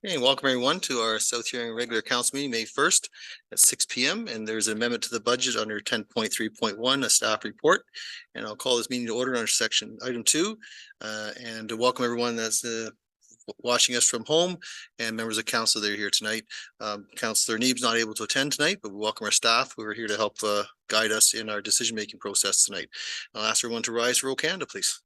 Hey, welcome everyone to our South Huron regular council meeting, May 1st at 6 p.m. And there's an amendment to the budget under 10.3.1, a staff report. And I'll call this meeting to order under section item 2. And to welcome everyone that's watching us from home and members of council that are here tonight. Councillor Neeb's not able to attend tonight, but we welcome our staff who are here to help guide us in our decision-making process tonight. I'll ask everyone to rise for Roll Canada, please.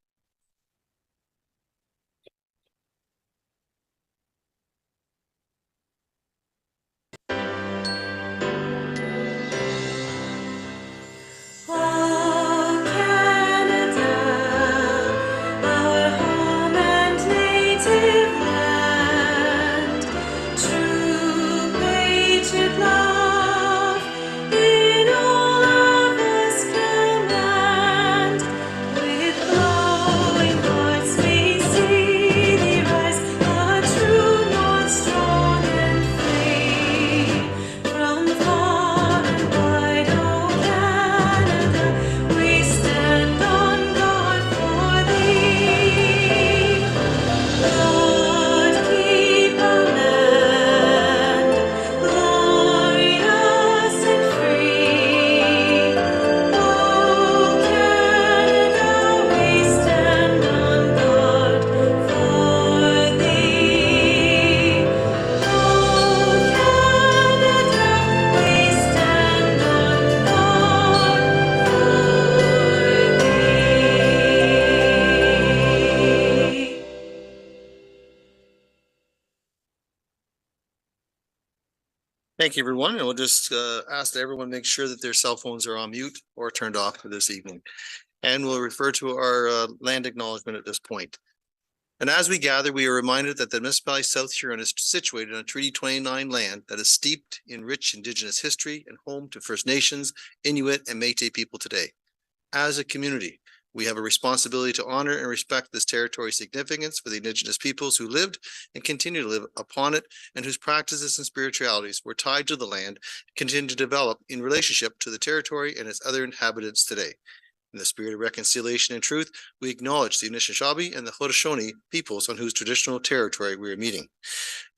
Thank you, everyone. And we'll just ask that everyone make sure that their cell phones are on mute or turned off for this evening. And we'll refer to our land acknowledgement at this point. And as we gather, we are reminded that the municipality of South Huron is situated on Treaty 29 land that is steeped in rich Indigenous history and home to First Nations, Inuit, and Métis people today. As a community, we have a responsibility to honor and respect this territory's significance for the Indigenous peoples who lived and continue to live upon it, and whose practices and spiritualities were tied to the land, continue to develop in relationship to the territory and its other inhabitants today. In the spirit of reconciliation and truth, we acknowledge the Anishinaabe and the Haudenosaunee peoples on whose traditional territory we are meeting.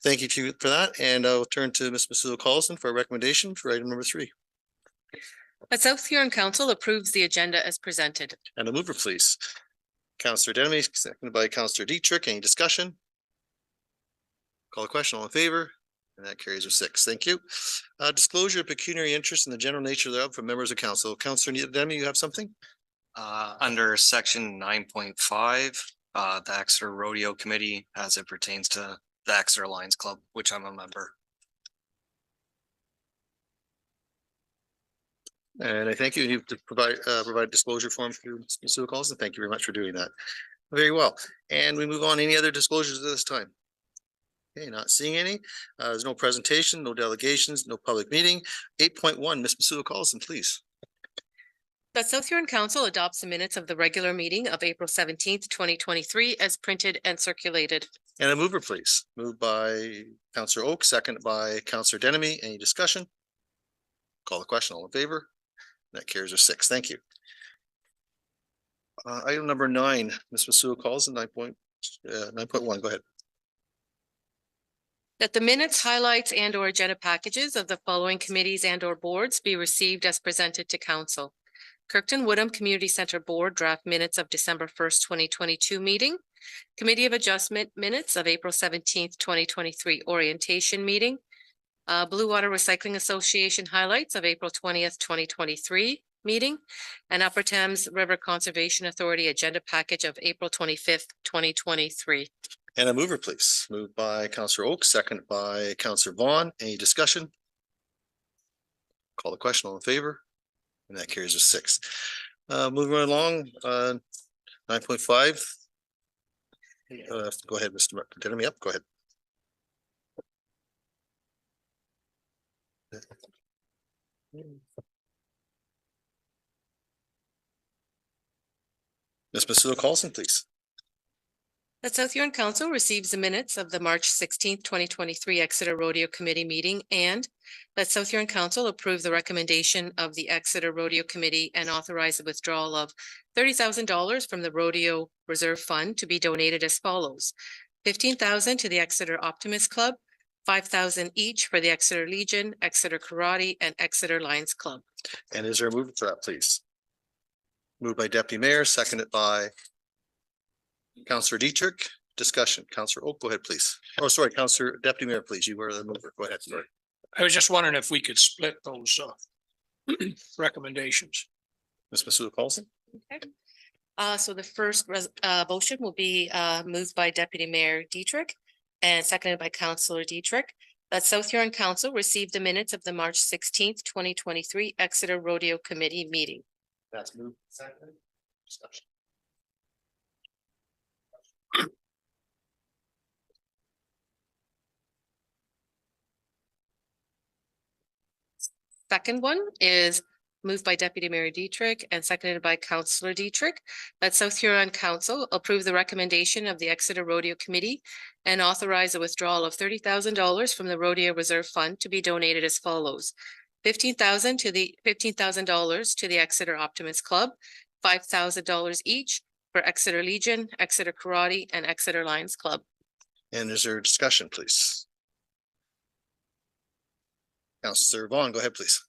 Thank you for that, and I'll turn to Ms. Masulla-Carlson for a recommendation for item number 3. The South Huron Council approves the agenda as presented. And a mover, please. Councillor Denemy, seconded by Councillor Dietrich. Any discussion? Call the question. All in favor? And that carries with 6. Thank you. Disclosure of pecuniary interest in the general nature thereof from members of council. Councillor Denemy, you have something? Under section 9.5, the Exeter Rodeo Committee, as it pertains to the Exeter Lions Club, which I'm a member. And I thank you. You have to provide disclosure form through Ms. Masulla-Carlson. Thank you very much for doing that. Very well. And we move on. Any other disclosures at this time? Okay, not seeing any. There's no presentation, no delegations, no public meeting. 8.1, Ms. Masulla-Carlson, please. The South Huron Council adopts the minutes of the regular meeting of April 17th, 2023 as printed and circulated. And a mover, please. Moved by Councillor Oak, second by Councillor Denemy. Any discussion? Call the question. All in favor? That carries with 6. Thank you. Item number 9, Ms. Masulla-Carlson, 9.1. Go ahead. That the minutes, highlights, and/or agenda packages of the following committees and/or boards be received as presented to council. Kirkton Woodham Community Center Board draft minutes of December 1st, 2022 meeting. Committee of Adjustment minutes of April 17th, 2023 orientation meeting. Blue Water Recycling Association highlights of April 20th, 2023 meeting, and Upper Thames River Conservation Authority agenda package of April 25th, 2023. And a mover, please. Moved by Councillor Oak, second by Councillor Vaughn. Any discussion? Call the question. All in favor? And that carries with 6. Moving right along, 9.5. Go ahead, Mr. Denemy. Up. Go ahead. Ms. Masulla-Carlson, please. The South Huron Council receives the minutes of the March 16th, 2023 Exeter Rodeo Committee meeting, and that South Huron Council approve the recommendation of the Exeter Rodeo Committee and authorize the withdrawal of $30,000 from the Rodeo Reserve Fund to be donated as follows. 15,000 to the Exeter Optimist Club, 5,000 each for the Exeter Legion, Exeter Karate, and Exeter Lions Club. And is there a move for that, please? Moved by Deputy Mayor, seconded by Councillor Dietrich. Discussion. Councillor Oak, go ahead, please. Oh, sorry, Councillor Deputy Mayor, please. You were the mover. Go ahead, sorry. I was just wondering if we could split those recommendations. Ms. Masood Paulson. Okay. So the first motion will be moved by Deputy Mayor Dietrich and seconded by Councillor Dietrich. That South Huron Council received the minutes of the March 16th, 2023 Exeter Rodeo Committee meeting. That's moved. Second. Discussion. Second one is moved by Deputy Mayor Dietrich and seconded by Councillor Dietrich. That South Huron Council approve the recommendation of the Exeter Rodeo Committee and authorize a withdrawal of $30,000 from the Rodeo Reserve Fund to be donated as follows. $15,000 to the Exeter Optimist Club, $5,000 each for Exeter Legion, Exeter Karate, and Exeter Lions Club. And is there discussion, please? Councillor Vaughn, go ahead, please.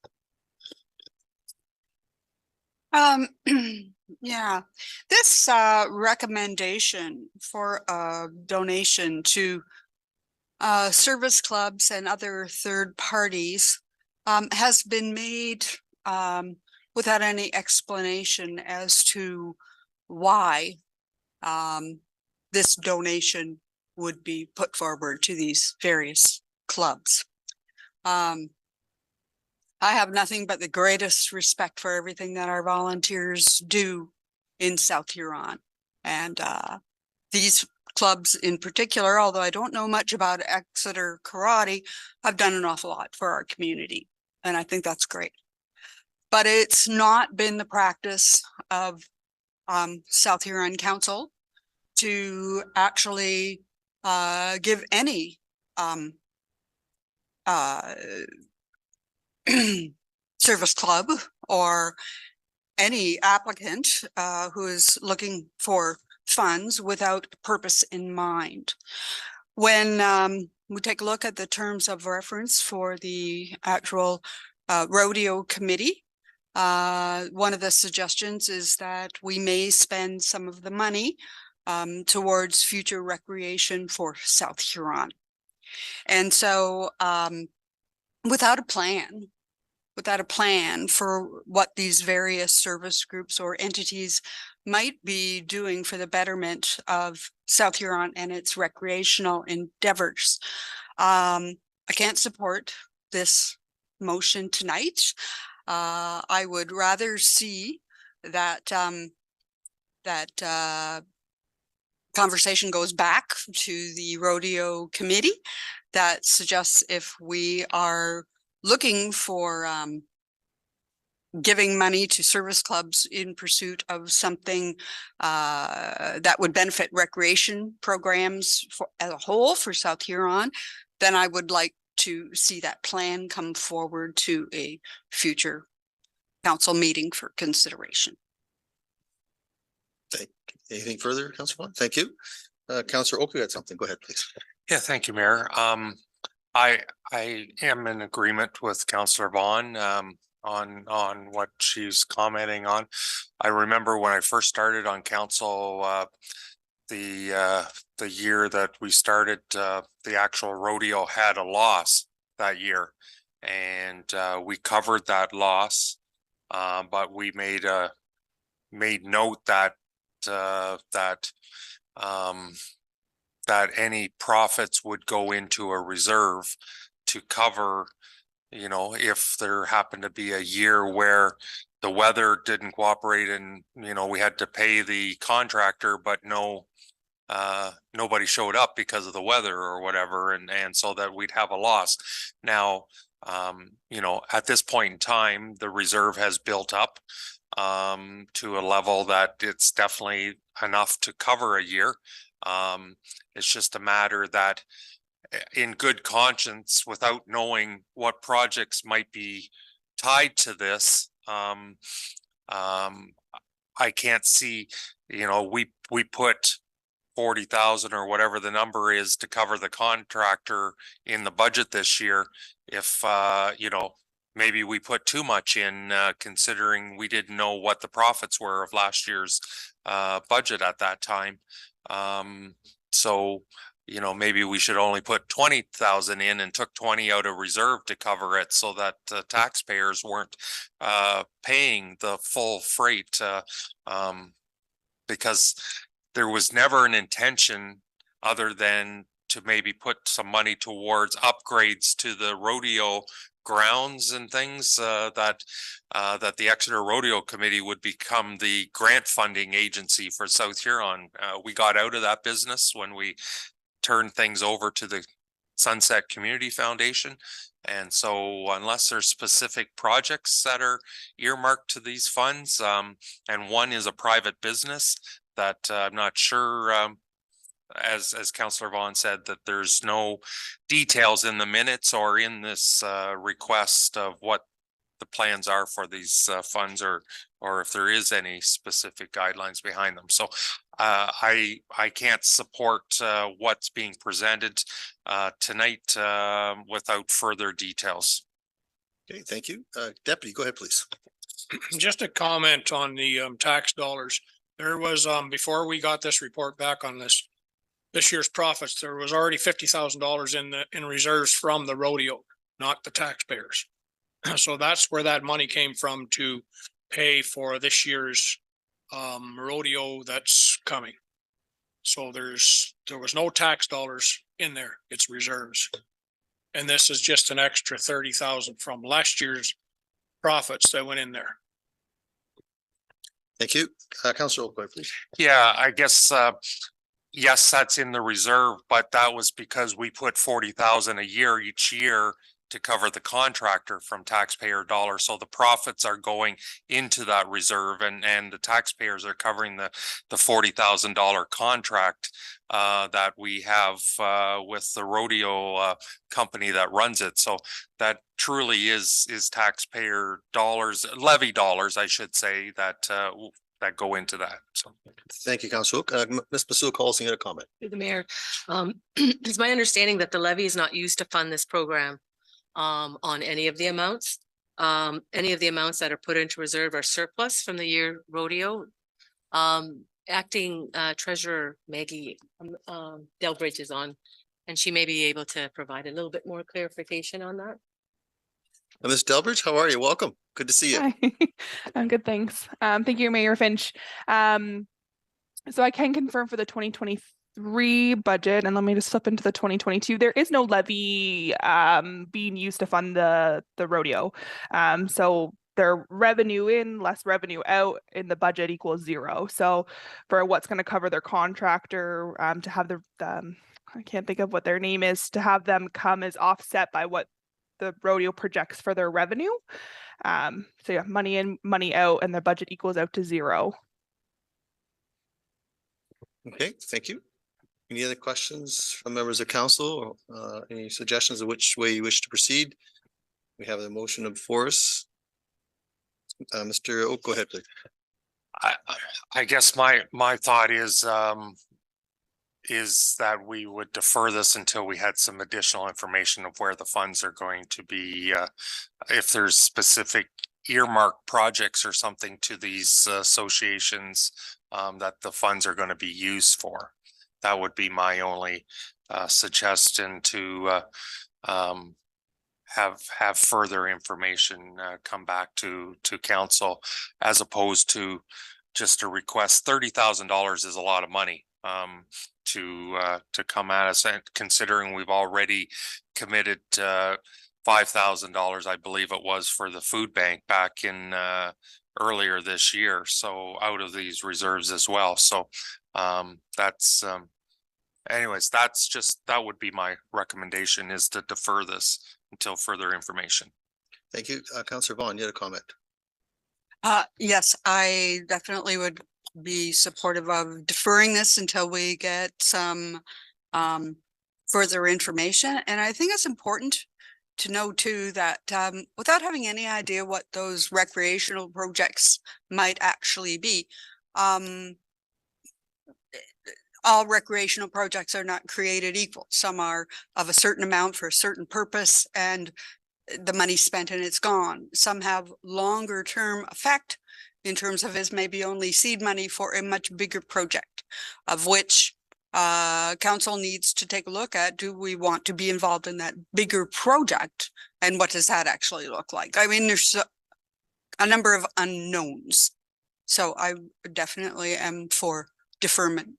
Yeah, this recommendation for a donation to service clubs and other third parties has been made without any explanation as to why this donation would be put forward to these various clubs. I have nothing but the greatest respect for everything that our volunteers do in South Huron. And these clubs in particular, although I don't know much about Exeter Karate, have done an awful lot for our community. And I think that's great. But it's not been the practice of South Huron Council to actually give any service club or any applicant who is looking for funds without purpose in mind. When we take a look at the terms of reference for the actual rodeo committee, one of the suggestions is that we may spend some of the money towards future recreation for South Huron. And so without a plan for what these various service groups or entities might be doing for the betterment of South Huron and its recreational endeavors, I can't support this motion tonight. I would rather see that conversation goes back to the rodeo committee that suggests if we are looking for giving money to service clubs in pursuit of something that would benefit recreation programs as a whole for South Huron, then I would like to see that plan come forward to a future council meeting for consideration. Anything further, Councillor Vaughn? Thank you. Councillor Oak, you had something. Go ahead, please. Yeah, thank you, Mayor. I am in agreement with Councillor Vaughn on what she's commenting on. I remember when I first started on council, the year that we started, the actual rodeo had a loss that year, and we covered that loss, but we made note that that any profits would go into a reserve to cover, you know, if there happened to be a year where the weather didn't cooperate and, you know, we had to pay the contractor, but nobody showed up because of the weather or whatever. And so that we'd have a loss. Now, you know, at this point in time, the reserve has built up to a level that it's definitely enough to cover a year. It's just a matter that in good conscience, without knowing what projects might be tied to this, I can't see, you know, we put 40,000 or whatever the number is to cover the contractor in the budget this year. If, you know, maybe we put too much in, considering we didn't know what the profits were of last year's budget at that time. So, you know, maybe we should only put 20,000 in and took 20 out of reserve to cover it so that the taxpayers weren't paying the full freight, because there was never an intention other than to maybe put some money towards upgrades to the rodeo grounds and things, that the Exeter Rodeo Committee would become the grant funding agency for South Huron. We got out of that business when we turned things over to the Sunset Community Foundation. And so unless there's specific projects that are earmarked to these funds, and one is a private business that I'm not sure, as Councillor Vaughn said, that there's no details in the minutes or in this request of what the plans are for these funds, or if there is any specific guidelines behind them. So I can't support what's being presented tonight without further details. Okay, thank you. Deputy, go ahead, please. Just a comment on the tax dollars. There was, before we got this report back on this year's profits, there was already $50,000 in reserves from the rodeo, not the taxpayers. So that's where that money came from to pay for this year's rodeo that's coming. So there was no tax dollars in there. It's reserves. And this is just an extra 30,000 from last year's profits that went in there. Thank you. Councillor Oakway, please. Yeah, I guess, yes, that's in the reserve, but that was because we put 40,000 a year each year to cover the contractor from taxpayer dollars. So the profits are going into that reserve, and the taxpayers are covering the $40,000 contract that we have with the rodeo company that runs it. So that truly is taxpayer dollars, levy dollars, I should say, that go into that. So Thank you, Councillor Oak. Ms. Basile-Coulson, you had a comment. Through the mayor, it's my understanding that the levy is not used to fund this program on any of the amounts. Any of the amounts that are put into reserve are surplus from the year rodeo. Acting Treasurer Maggie Delbridge is on, and she may be able to provide a little bit more clarification on that. Ms. Delbridge, how are you? Welcome. Good to see you. Hi. I'm good, thanks. Thank you, Mayor Finch. So I can confirm for the 2023 budget, and let me just flip into the 2022. There is no levy being used to fund the rodeo. So their revenue in less revenue out in the budget equals zero. So for what's going to cover their contractor, to have the I can't think of what their name is, to have them come is offset by what the rodeo projects for their revenue. So yeah, money in, money out, and the budget equals out to zero. Okay, thank you. Any other questions from members of council? Any suggestions of which way you wish to proceed? We have a motion before us. Mr. Oak, go ahead, please. I guess my thought is that we would defer this until we had some additional information of where the funds are going to be. If there's specific earmark projects or something to these associations that the funds are going to be used for, that would be my only suggestion, to have further information come back to council, as opposed to just a request. $30,000 is a lot of money to come at us, and considering we've already committed $5,000, I believe it was, for the food bank back in earlier this year, so out of these reserves as well. So that's anyways, that would be my recommendation, is to defer this until further information. Thank you. Councillor Vaughn, you had a comment. Yes, I definitely would be supportive of deferring this until we get some further information. And I think it's important to know too that without having any idea what those recreational projects might actually be, all recreational projects are not created equal. Some are of a certain amount for a certain purpose and the money spent and it's gone. Some have longer term effect in terms of is maybe only seed money for a much bigger project, of which council needs to take a look at. Do we want to be involved in that bigger project? And what does that actually look like? I mean, there's a number of unknowns. So I definitely am for deferment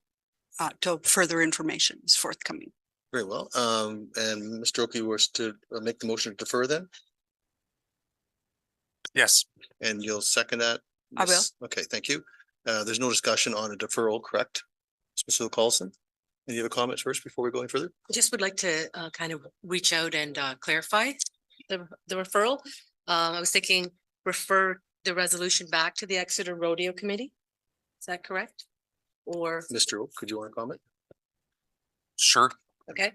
till further information is forthcoming. Very well. And Mr. Oki was to make the motion to defer then, Yes, and you'll second that? I will. Yes. Okay, thank you. There's no discussion on a deferral, correct? Ms. Carlson, any other comments first before we go any further? Just would like to kind of reach out and clarify the referral. I was thinking refer the resolution back to the Exeter Rodeo Committee. Is that correct? Or, Mr. Oak, could you want to comment? sure. okay,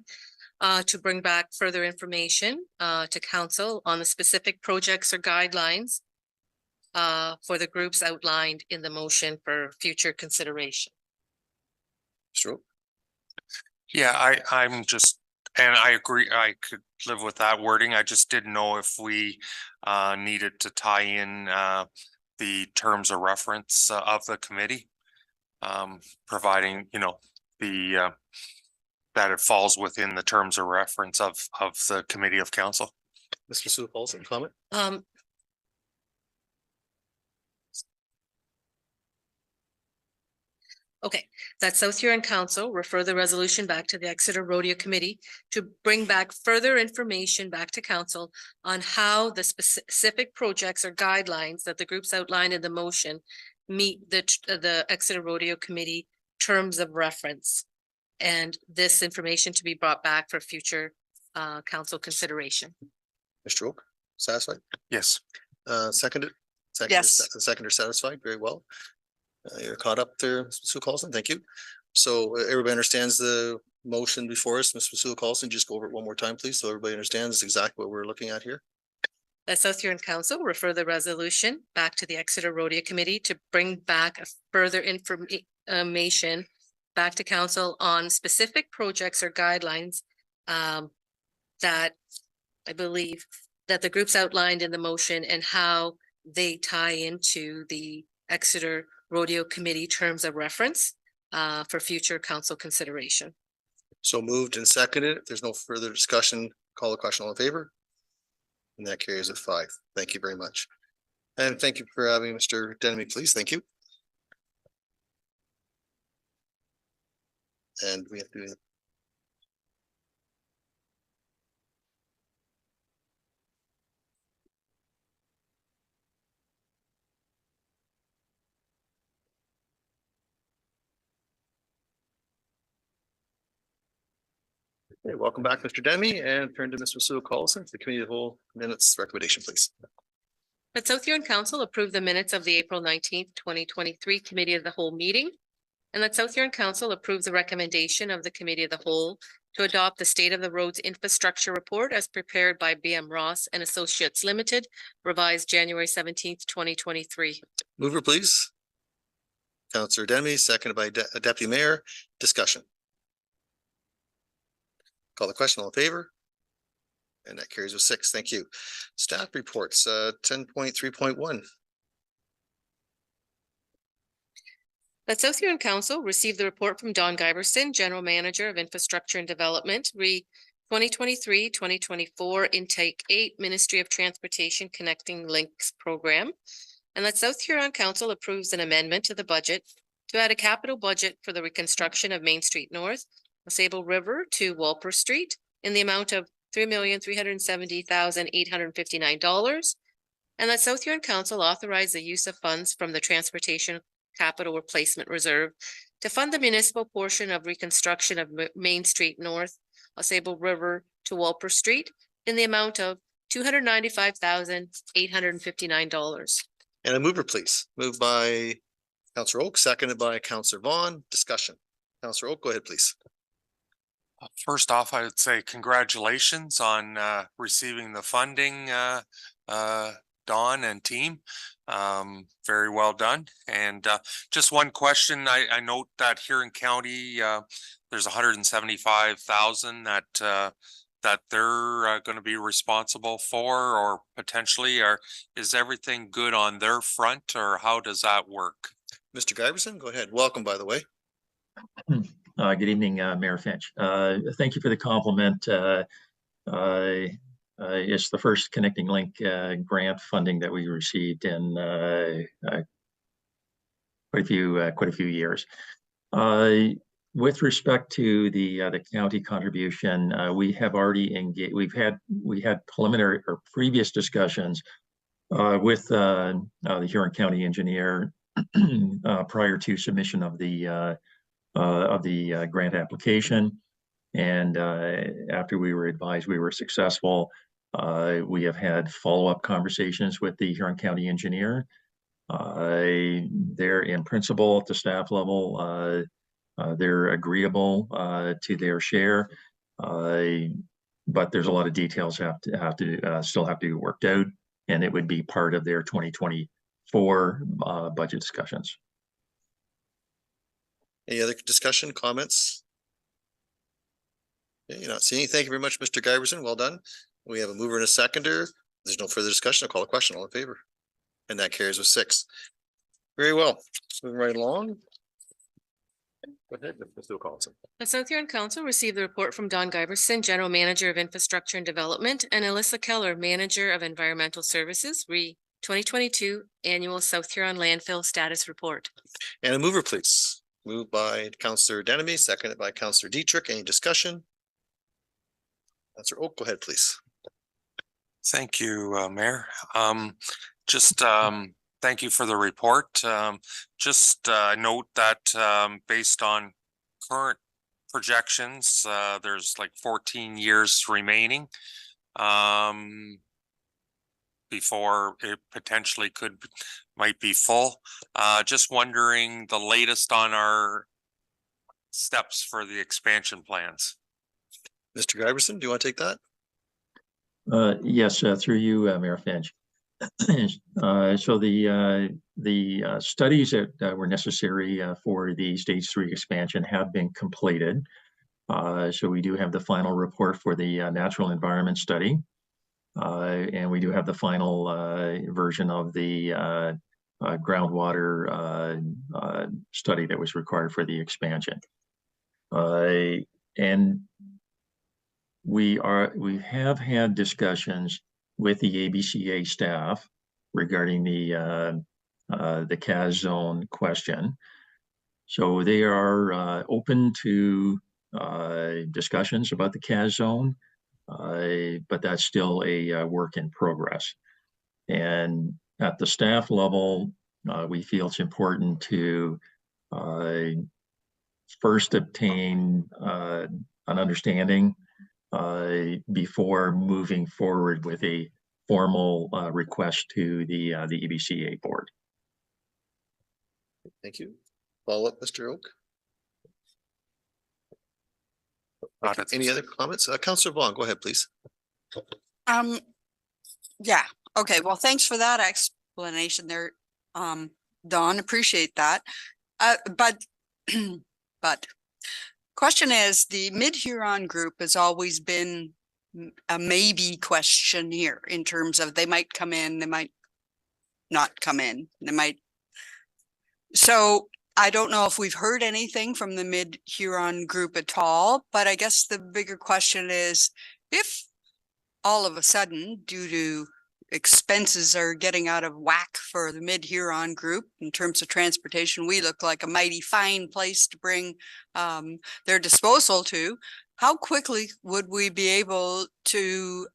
to bring back further information to council on the specific projects or guidelines for the groups outlined in the motion for future consideration. Mr. Oak? Yeah, I'm just, and I agree, I could live with that wording. I just didn't know if we needed to tie in the terms of reference of the committee. Providing, you know, the that it falls within the terms of reference of the committee of council. Mr. Sue Paulson, comment? Okay, that South Huron Council refer the resolution back to the Exeter Rodeo Committee to bring back further information back to council on how the specific projects or guidelines that the groups outlined in the motion meet the Exeter Rodeo Committee terms of reference. And this information to be brought back for future council consideration. Mr. Oak, satisfied? Yes. Seconded? Yes. Seconder satisfied, very well. You're caught up there, Ms. Sue Carlson, thank you. So everybody understands the motion before us. Ms. Sue Carlson, just go over it one more time, please, so everybody understands exactly what we're looking at here. The South Huron Council refer the resolution back to the Exeter Rodeo Committee to bring back a further information back to council on specific projects or guidelines that I believe that the groups outlined in the motion and how they tie into the Exeter Rodeo Committee terms of reference for future council consideration. So moved and seconded. If there's no further discussion, call the question, all in favor? And that carries with 5. Thank you very much. And thank you for having Mr. Denemy, please. Thank you. And we have to. Okay, welcome back, Mr. Denemy, and turn to Mr. Sue Carlson, the committee of the whole minutes recommendation, please. But South Huron Council approved the minutes of the April 19th, 2023 Committee of the Whole meeting. And that South Huron Council approves the recommendation of the Committee of the Whole to adopt the State of the Roads Infrastructure Report as prepared by BM Ross and Associates Limited, revised January 17th, 2023. Mover, please. Councillor Denemy, seconded by Deputy Mayor. Discussion. Call the question, all in favor? And that carries with 6. Thank you. Staff reports, 10.3.1. That South Huron Council received the report from Don Giberson, General Manager of Infrastructure and Development, 2023-2024 Intake 8 Ministry of Transportation Connecting Links Program. And that South Huron Council approves an amendment to the budget to add a capital budget for the reconstruction of Main Street North, Sable River to Walper Street in the amount of $3,370,859. And that South Huron Council authorize the use of funds from the Transportation Capital Replacement Reserve to fund the municipal portion of reconstruction of Main Street North, Sable River to Walper Street in the amount of $295,859. And a mover, please. Moved by Councillor Oak, seconded by Councillor Vaughn. Discussion. Councillor Oak, go ahead, please. First off, I would say congratulations on receiving the funding Don and team. Very well done. And just one question, I note that here in county, there's 175,000 that they're going to be responsible for, or potentially, or is everything good on their front, or how does that work? Mr. Giverson, go ahead. Welcome, by the way. Good evening, Mayor Finch. Thank you for the compliment. It's the first Connecting Link grant funding that we received in quite a few years. With respect to the county contribution, we have already engaged. We had preliminary or previous discussions with the Huron County engineer prior to submission of the grant application. And after we were advised we were successful, we have had follow-up conversations with the Huron County engineer. They're in principle at the staff level. They're agreeable to their share, but there's a lot of details still have to be worked out, and it would be part of their 2024 budget discussions. Any other discussion, comments? Okay, you're not seeing. Thank you very much, Mr. Giverson. Well done. We have a mover and a seconder. There's no further discussion. I'll call a question. All in favor? And that carries with 6. Very well. Moving right along. Go ahead, Mr. Carlson. The South Huron Council received the report from Don Giverson, General Manager of Infrastructure and Development, and Alyssa Keller, Manager of Environmental Services, 2022 Annual South Huron Landfill Status Report. And a mover, please. Moved by Councillor Denemy, seconded by Councillor Dietrich. Any discussion? Councillor Oak, go ahead, please. Thank you, Mayor. Thank you for the report. Note that based on current projections, there's like 14 years remaining before it potentially might be full. Just wondering the latest on our steps for the expansion plans. Mr. Giverson, do you want to take that? Yes, through you, Mayor Finch. So the studies that were necessary for the stage 3 expansion have been completed. So we do have the final report for the natural environment study, and we do have the final version of the groundwater study that was required for the expansion. And we have had discussions with the ABCA staff regarding the CAS zone question. So they are open to discussions about the CAS zone, but that's still a work in progress. And at the staff level, we feel it's important to first obtain an understanding before moving forward with a formal request to the EBCA board. Thank you. Follow up, Mr. Oak. Any other comments? Councillor Vaughn, go ahead, please. Yeah, okay, well, thanks for that explanation there, Don, appreciate that. But question is, the Mid-Huron group has always been a maybe question here in terms of they might come in, they might not come in, they might. So I don't know if we've heard anything from the Mid-Huron group at all, but I guess the bigger question is, if all of a sudden, due to expenses are getting out of whack for the Mid-Huron group in terms of transportation, we look like a mighty fine place to bring their disposal to. How quickly would we be able to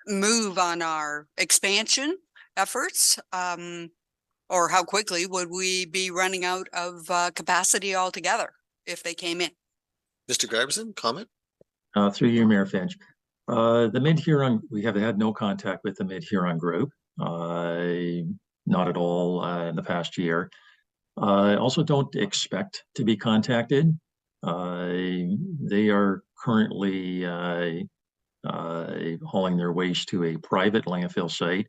move on our expansion efforts? Or how quickly would we be running out of capacity altogether if they came in? Mr. Giverson, comment? Through you, Mayor Finch. The Mid-Huron, we have had no contact with the Mid-Huron group, not at all in the past year. I also don't expect to be contacted. They are currently hauling their waste to a private landfill site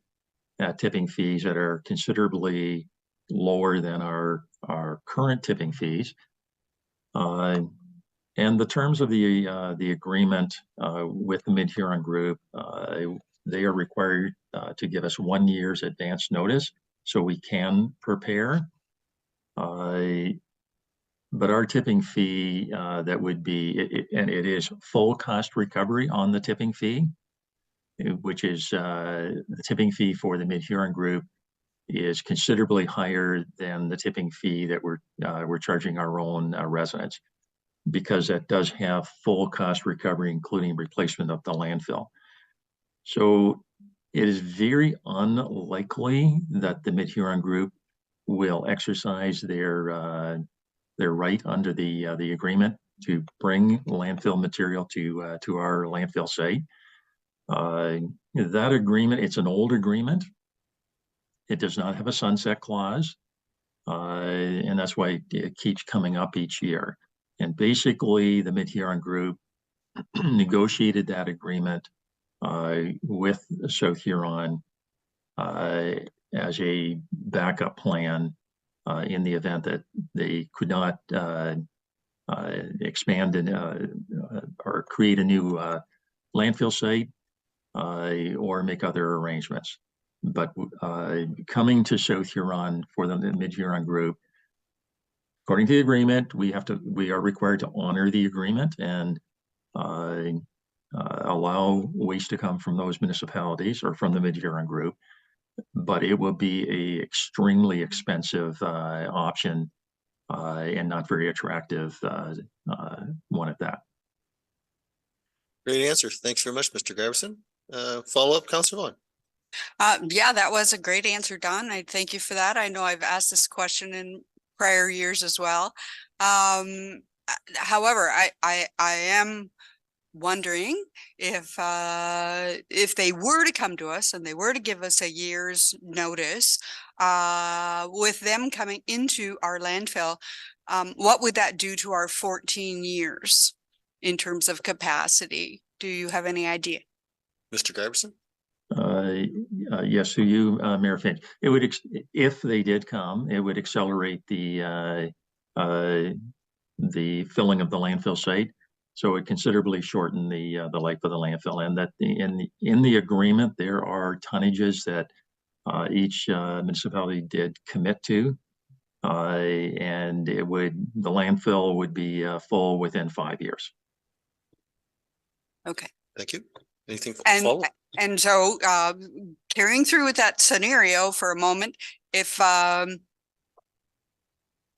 at tipping fees that are considerably lower than our current tipping fees. And the terms of the agreement with the Mid-Huron Group, they are required to give us 1 year's advance notice so we can prepare. But our tipping fee that would be, and it is full cost recovery on the tipping fee, which is the tipping fee for the Mid-Huron Group is considerably higher than the tipping fee that we're charging our own residents, because that does have full cost recovery, including replacement of the landfill. So it is very unlikely that the Mid-Huron Group will exercise their right under the agreement to bring landfill material to our landfill site. That agreement, it's an old agreement. It does not have a sunset clause, and that's why it keeps coming up each year. And basically, the Mid-Huron Group negotiated that agreement with South Huron as a backup plan in the event that they could not expand or create a new landfill site or make other arrangements. But coming to South Huron for the Mid-Huron Group, according to the agreement, we are required to honor the agreement and allow waste to come from those municipalities or from the Mid-Huron Group, but it will be a extremely expensive option and not very attractive one at that. Great answer. Thanks very much, Mr. Garrison. Follow-up, Councillor Vaughan. Yeah, that was a great answer, Don. I thank you for that. I know I've asked this question in prior years as well. However, I am wondering if they were to come to us and they were to give us a year's notice, with them coming into our landfill, what would that do to our 14 years in terms of capacity? Do you have any idea? Mr. Garrison? Yes, to you, Mayor Finch. It would, if they did come, it would accelerate the filling of the landfill site. So it considerably shorten the life of the landfill, and that in the agreement there are tonnages that each municipality did commit to, and the landfill would be full within 5 years. Okay. Thank you. Anything And follow? and so carrying through with that scenario for a moment, if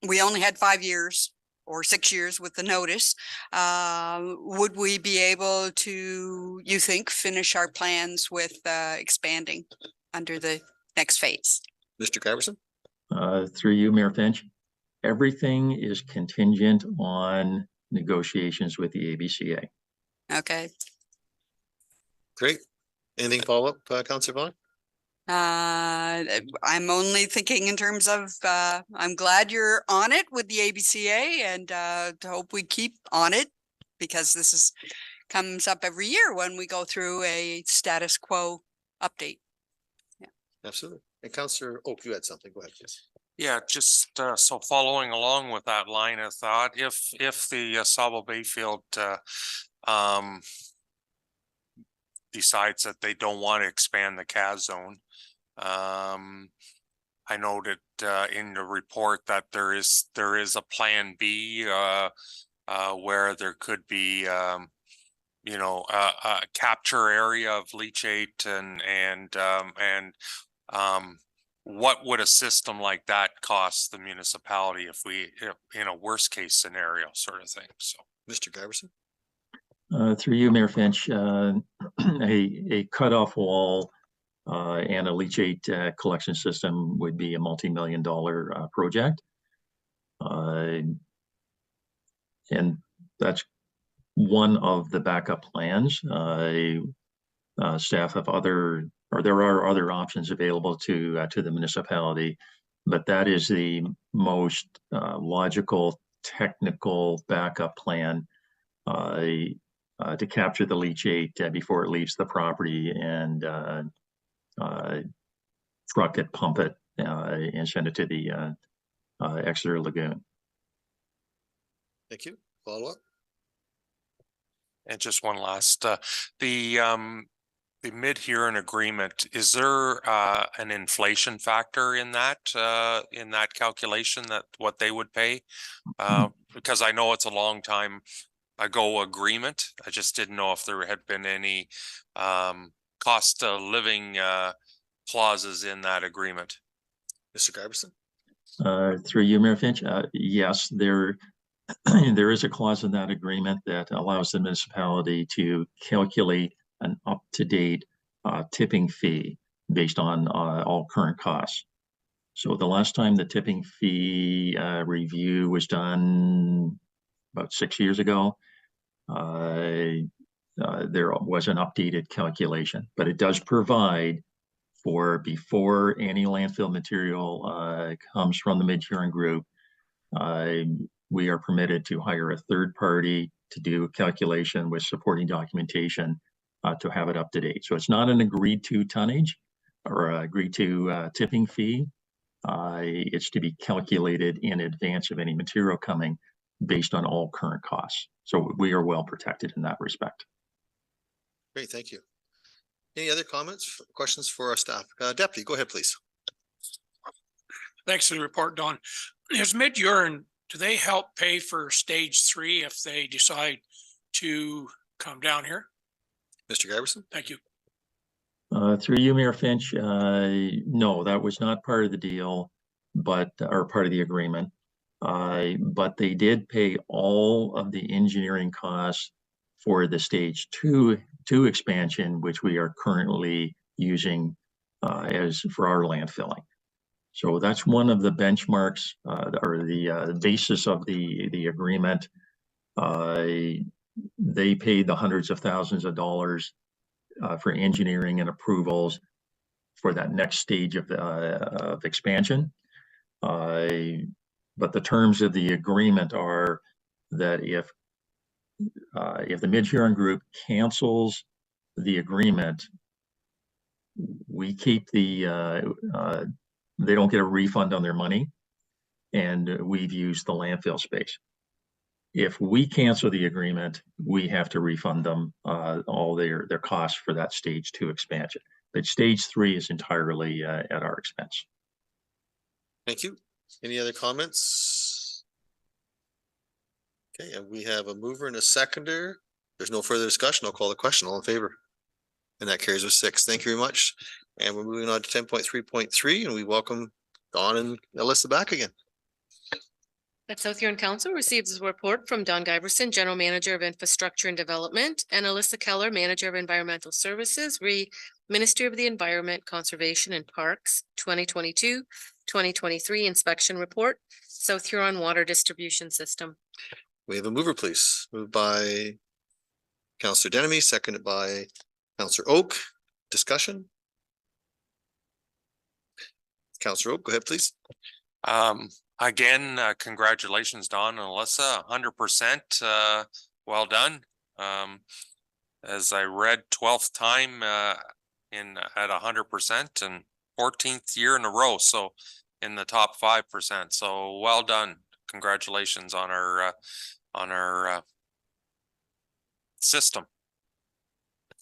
we only had 5 years or 6 years with the notice, would we be able to, you think, finish our plans with expanding under the next phase? Mr. Garrison? Through you, Mayor Finch, everything is contingent on negotiations with the ABCA. Okay. Great. Anything follow-up, Councillor Vaughan? I'm only thinking in terms of, I'm glad you're on it with the ABCA, and hope we keep on it, because this comes up every year when we go through a status quo update. Yeah. Absolutely. And Councillor Oak, you had something. Go ahead, please. Yeah, just so following along with that line of thought, if the Sabo Bayfield decides that they don't want to expand the CAS zone, I noted in the report that there is a plan B where there could be a capture area of leachate and what would a system like that cost the municipality if in a worst case scenario sort of thing? So, Mr. Garrison? Through you, Mayor Finch, a cutoff wall and a leachate collection system would be a multi-million-dollar project. And that's one of the backup plans. Staff have there are other options available to the municipality, but that is the most logical technical backup plan to capture the leachate before it leaves the property and truck it, pump it, and send it to the Exeter Lagoon. Thank you. Follow up? And just one last, the mid-Huron agreement, is there an inflation factor in that calculation, that what they would pay? Because I know it's a long time ago agreement. I just didn't know if there had been any cost of living clauses in that agreement. Mr. Giberson? Through you, Mayor Finch, yes, there is a clause in that agreement that allows the municipality to calculate an up-to-date tipping fee based on all current costs. So the last time the tipping fee review was done about 6 years ago, there was an updated calculation, but it does provide for before any landfill material comes from the Mid-Huron Group, we are permitted to hire a third party to do a calculation with supporting documentation to have it up to date. So it's not an agreed to tonnage or agreed to tipping fee. It's to be calculated in advance of any material coming based on all current costs. So we are well protected in that respect. Great, thank you. Any other comments, questions for our staff? Deputy, go ahead, please. Thanks for the report, Don. Is Mid-Huron, do they help pay for stage 3 if they decide to come down here? Mr. Giberson? Thank you. Through you, Mayor Finch, no, that was not part of the deal, but or part of the agreement. But they did pay all of the engineering costs for the stage 2 expansion, which we are currently using as for our landfilling. So that's one of the benchmarks or the basis of the agreement. They paid the hundreds of thousands of dollars for engineering and approvals for that next stage of expansion. But the terms of the agreement are that if the Mid-Huron Group cancels the agreement, we keep they don't get a refund on their money, and we've used the landfill space. If we cancel the agreement, we have to refund them all their costs for that stage 2 expansion. But stage 3 is entirely at our expense. Thank you. Any other comments? Okay, and we have a mover and a seconder. There's no further discussion. I'll call the question. All in favor? And that carries with 6. Thank you very much. And we're moving on to 10.3.3, and we welcome Don and Alyssa back again. That South Huron Council receives a report from Don Giberson, General Manager of Infrastructure and Development, and Alyssa Keller, Manager of Environmental Services, Ministry of the Environment, Conservation and Parks, 2022-2023 Inspection Report, South Huron Water Distribution System. We have a mover, please. Moved by Councillor Denemy, seconded by Councillor Oak. Discussion? Councillor Oak, go ahead, please. Again, congratulations, Don and Alyssa, 100%, well done. As I read, 12th time at 100% and 14th year in a row, so in the top 5%. So well done. Congratulations on our system.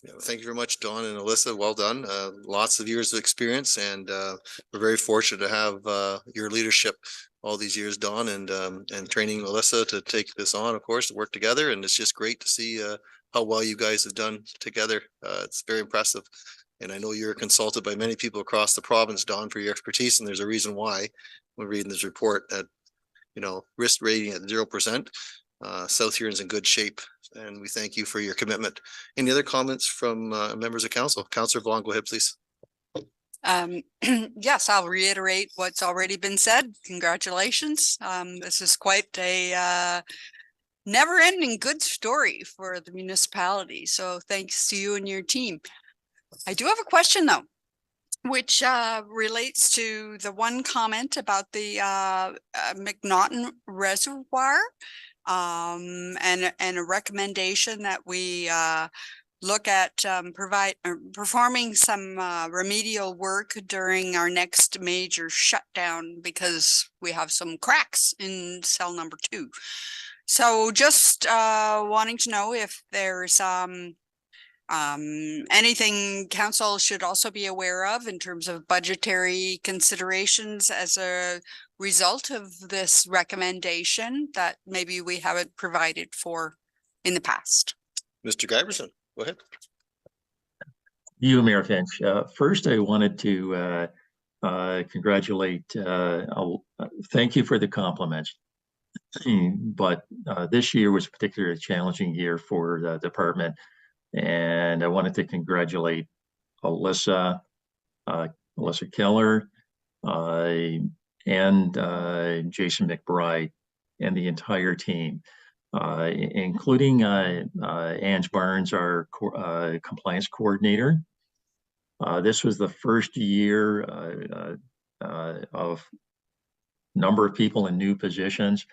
Yeah, thank you very much, Don and Alyssa. Well done. Lots of years of experience, and we're very fortunate to have your leadership all these years, Don, and training Alyssa to take this on, of course, to work together. And it's just great to see how well you guys have done together. It's very impressive. And I know you're consulted by many people across the province, Don, for your expertise. And there's a reason why when reading this report that, risk rating at 0%, South Huron's in good shape. And we thank you for your commitment. Any other comments from members of council? Councillor Vaughn, go ahead, please. Yes, I'll reiterate what's already been said. Congratulations. This is quite a never-ending good story for the municipality. So thanks to you and your team. I do have a question though, which relates to the one comment about the McNaughton Reservoir. and a recommendation that we look at performing some remedial work during our next major shutdown because we have some cracks in cell number 2. So just wanting to know if there's anything council should also be aware of in terms of budgetary considerations as a result of this recommendation that maybe we haven't provided for in the past. Mr. Giberson, go ahead. You, Mayor Finch. First, I wanted to congratulate, thank you for the compliments. But this year was a particularly challenging year for the department. And I wanted to congratulate Alyssa Keller, and Jason McBride and the entire team, including Ange Barnes, our compliance coordinator. This was the first year of number of people in new positions.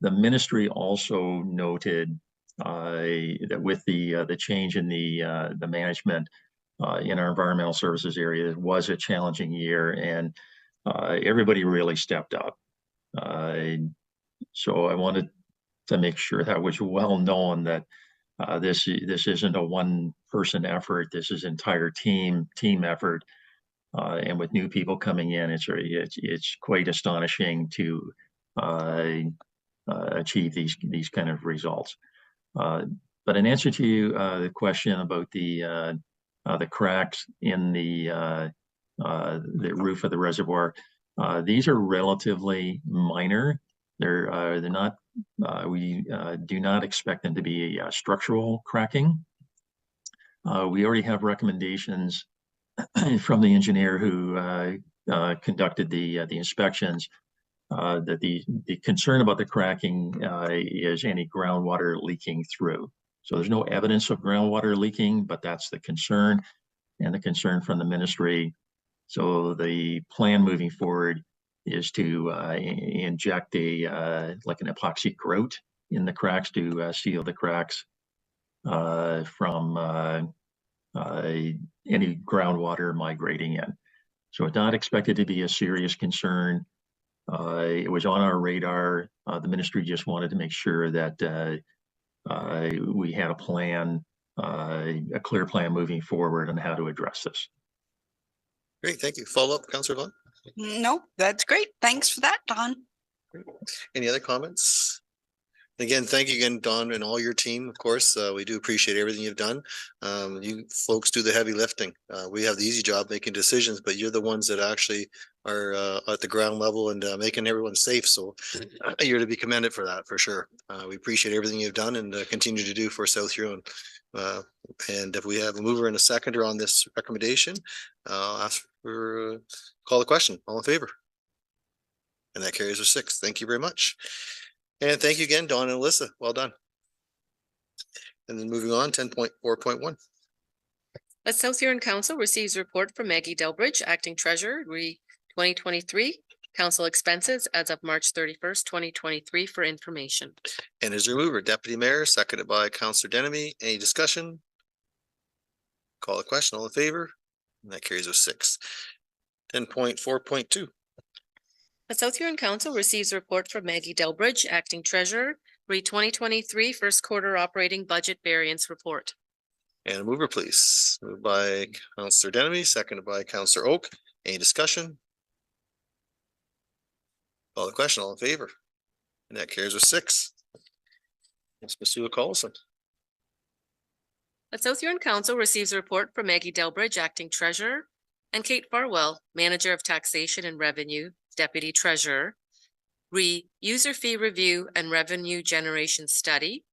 The ministry also noted that with the change in the management in our environmental services area, it was a challenging year, and everybody really stepped up. So I wanted to make sure that was well known that this isn't a one-person effort. This is entire team effort, and with new people coming in, it's quite astonishing to achieve these kind of results. But in answer to the question about the cracks in the roof of the reservoir, these are relatively minor. They're not. We do not expect them to be structural cracking. We already have recommendations from the engineer who conducted the inspections. That the concern about the cracking is any groundwater leaking through. So there's no evidence of groundwater leaking, but that's the concern and the concern from the ministry. So the plan moving forward is to inject like an epoxy grout in the cracks to seal the cracks from any groundwater migrating in. So it's not expected to be a serious concern. It was on our radar. The ministry just wanted to make sure that we had a plan, a clear plan moving forward on how to address this. Great, thank you. Follow up, Councillor Vaughn? No, that's great. Thanks for that, Don. Any other comments? Again, thank you again, Don, and all your team. Of course, we do appreciate everything you've done. You folks do the heavy lifting. We have the easy job making decisions, but you're the ones that actually are at the ground level and making everyone safe. So you're to be commended for that, for sure. We appreciate everything you've done and continue to do for South Huron. And if we have a mover and a seconder on this recommendation, I'll ask for call the question. All in favor? And that carries with 6. Thank you very much. And thank you again, Dawn and Alyssa. Well done. And then moving on, 10.4.1. The South Huron Council receives report from Maggie Delbridge, Acting Treasurer, re 2023, Council expenses as of March 31st, 2023 for information. And his remover, Deputy Mayor, seconded by Councillor Denemy. Any discussion? Call the question. All in favor? And that carries with 6. 10.4.2. The South Huron Council receives a report from Maggie Delbridge, Acting Treasurer, re 2023 first quarter operating budget variance report. And a mover, please. Moved by Councillor Denemy, seconded by Councillor Oak. Any discussion? Call the question. All in favor? And that carries with 6. Ms. Masua Collison. The South Huron Council receives a report from Maggie Delbridge, Acting Treasurer, and Kate Farwell, Manager of Taxation and Revenue, Deputy Treasurer, re user fee review and revenue generation study,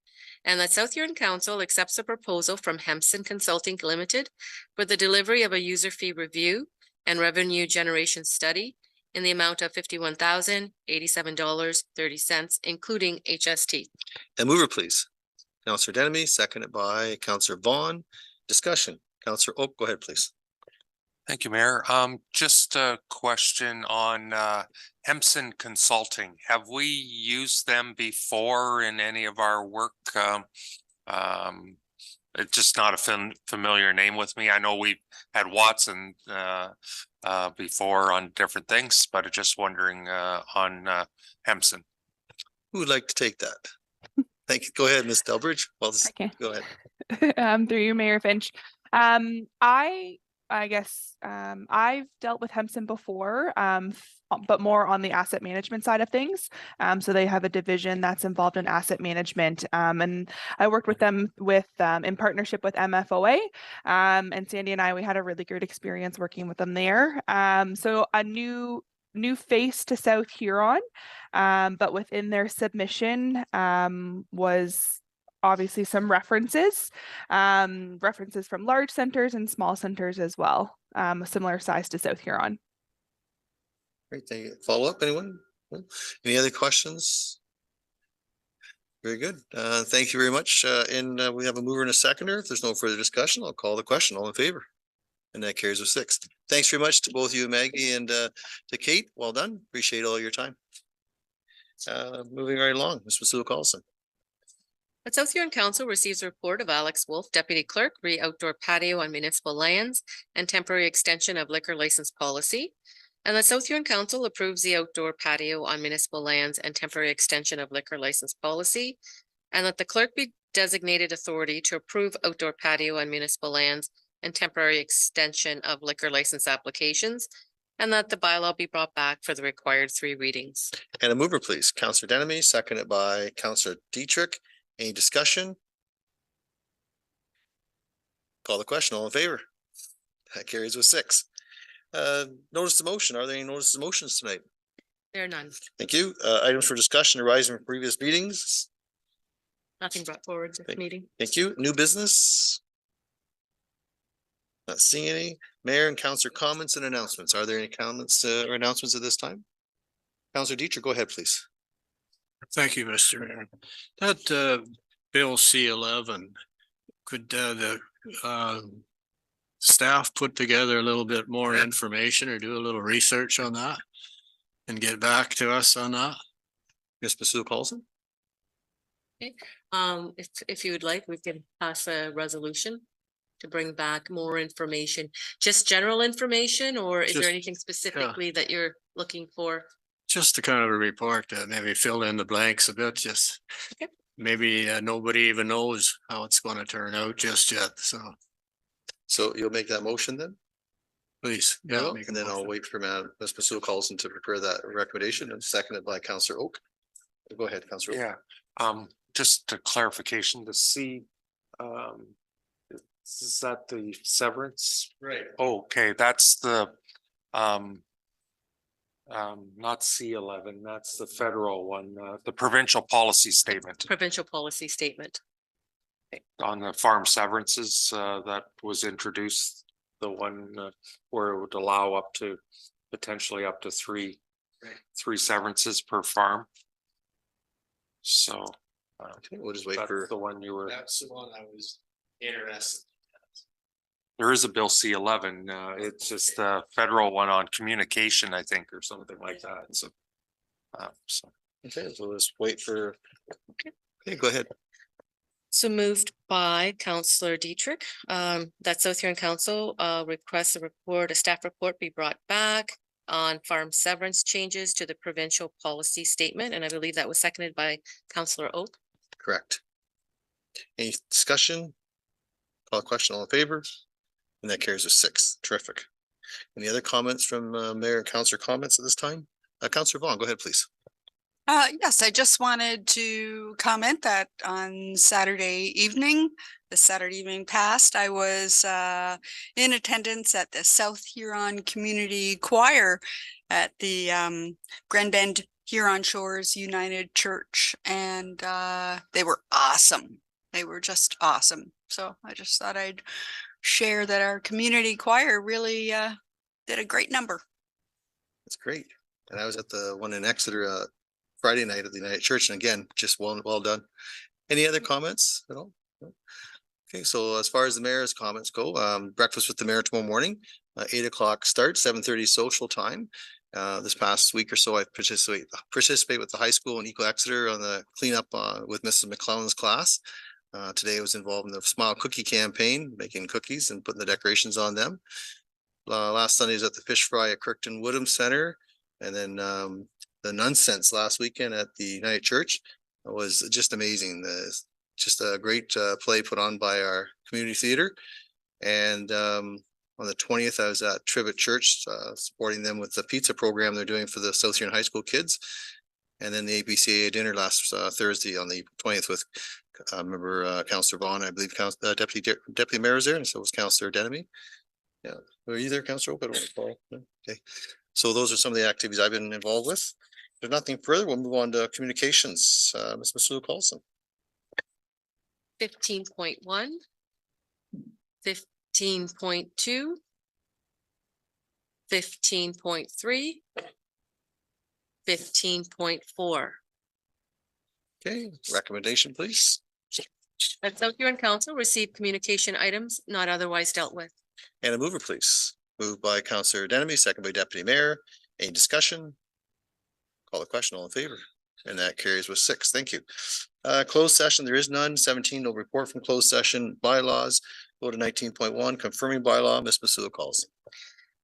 and that South Huron Council accepts a proposal from Hempson Consulting Limited for the delivery of a user fee review and revenue generation study in the amount of $51,087.30, including HST. And mover, please. Councillor Denemy, seconded by Councillor Vaughn. Discussion. Councillor Oak, go ahead, please. Thank you, Mayor. Just a question on Hempson Consulting. Have we used them before in any of our work? It's just not a familiar name with me. I know we had Watson before on different things, but just wondering on Hempson. Who would like to take that? Thank you. Go ahead, Ms. Delbridge. Well, Okay. go ahead. Through you, Mayor Finch. I guess I've dealt with Hempson before, but more on the asset management side of things. So they have a division that's involved in asset management. And I worked with them in partnership with MFOA. And Sandy and we had a really good experience working with them there. So a new face to South Huron, but within their submission was obviously some references from large centers and small centers as well, a similar size to South Huron. Great, thank you. Follow up, anyone? Any other questions? Very good. Thank you very much. And we have a mover and a seconder. If there's no further discussion, I'll call the question. All in favor? And that carries with 6. Thanks very much to both of you, Maggie, and to Kate. Well done. Appreciate all your time. Moving right along, Ms. Masula-Carlson. The South Huron Council receives a report of Alex Wolf, Deputy Clerk, outdoor patio on municipal lands and temporary extension of liquor license policy. And the South Huron Council approves the outdoor patio on municipal lands and temporary extension of liquor license policy. And that the clerk be designated authority to approve outdoor patio on municipal lands and temporary extension of liquor license applications. And that the bylaw be brought back for the required 3 readings. And a mover, please. Councillor Denemy, seconded by Councillor Dietrich. Any discussion? Call the question. All in favor? That carries with 6. Notice the motion. Are there any notices of motions tonight? There are none. Thank you. Items for discussion arising from previous meetings. Nothing brought forward this meeting. Thank you. New business? Not seeing any. Mayor and councillor comments and announcements. Are there any comments or announcements at this time? Councillor Dietrich, go ahead, please. Thank you, Mr. Mayor. That Bill C-11, could the staff put together a little bit more information or do a little research on that and get back to us on that? Ms. Masula-Carlson? If you would like, we can pass a resolution to bring back more information, just general information, or is there Just- anything specifically that you're looking for? Just to kind of a report that maybe fill in the blanks a bit, just Okay. maybe nobody even knows how it's going to turn out just yet. So you'll make that motion then? Please, I yeah. will, make a and then I'll motion. wait for Ms. Masula-Carlson to prepare that recommendation and seconded by Councillor Oak. Go ahead, Councillor. Oak. Yeah, just a clarification to see, is that the severance? Right. Okay, that's the, not C-11, that's the federal one, the provincial policy statement Provincial policy statement. on the farm severances, that was introduced. The one where it would allow up to potentially up to three severances per farm. So. Okay, we'll just wait That's for. the one you were, That's the one I was interested. there is a Bill C-11, it's just the federal one on communication, I think, or something like that, so. So, Okay, so let's wait for. Okay, go ahead. So moved by Councillor Dietrich, that South Huron Council requests a staff report be brought back on farm severance changes to the provincial policy statement, and I believe that was seconded by Councillor Oak. Correct. Any discussion? Call the question. All in favor? And that carries with 6. Terrific. Any other comments from Mayor and Councillor comments at this time? Councillor Vaughn, go ahead, please. Yes, I just wanted to comment that on Saturday evening, the Saturday evening past, I was in attendance at the South Huron Community Choir at the Grand Bend Huron Shores United Church, and they were awesome. They were just awesome. So I just thought I'd share that our community choir really did a great number. That's great. And I was at the one in Exeter Friday night at the United Church, and again, just well done. Any other comments at all? No? Okay, so as far as the mayor's comments go, breakfast with the mayor tomorrow morning, 8 o'clock start, 7:30 social time. This past week or so, I participate with the high school in Eco Exeter on the cleanup with Mrs. McClellan's class. Today I was involved in the Smile Cookie campaign, making cookies and putting the decorations on them. Last Sunday was at the fish fry at Kirkton Woodham Center, and then the nonsense last weekend at the United Church was just amazing. Just a great play put on by our community theater. And on the 20th, I was at Trivet Church, supporting them with the pizza program they're doing for the South Huron High School kids. And then the ABCA dinner last Thursday on the 20th with, I remember Councillor Vaughn, I believe Deputy Mayor was there, and so was Councillor Denemy. Yeah, were you there, Councillor Oak? Okay, so those are some of the activities I've been involved with. If there's nothing further, we'll move on to communications. Ms. Masula Carlson. 15.1, 15.2, 15.3, 15.4. Okay, recommendation, please. That South Huron Council receive communication items not otherwise dealt with. And a mover, please. Moved by Councillor Denemy, second by Deputy Mayor. Any discussion? Call the question, all in favor? And that carries with 6. Thank you. Closed session, there is none. 17, no report from closed session. Bylaws, go to 19.1, confirming bylaw. Ms. Masula calls.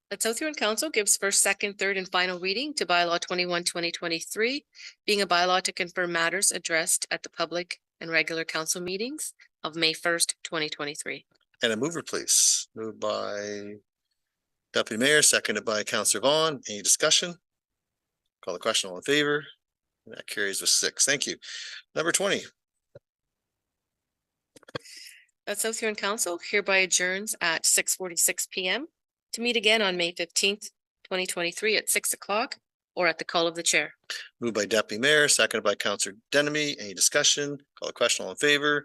That South Huron Council gives first, second, third, and final reading to bylaw 21-2023, being a bylaw to confirm matters addressed at the public and regular council meetings of May 1st, 2023. And a mover, please. Moved by Deputy Mayor, seconded by Councillor Vaughn. Any discussion? Call the question, all in favor? And that carries with 6. Thank you. Number 20. That South Huron Council hereby adjourns at 6:46 PM to meet again on May 15th, 2023 at 6 o'clock or at the call of the chair. Moved by Deputy Mayor, seconded by Councillor Denemy. Any discussion? Call the question, all in favor?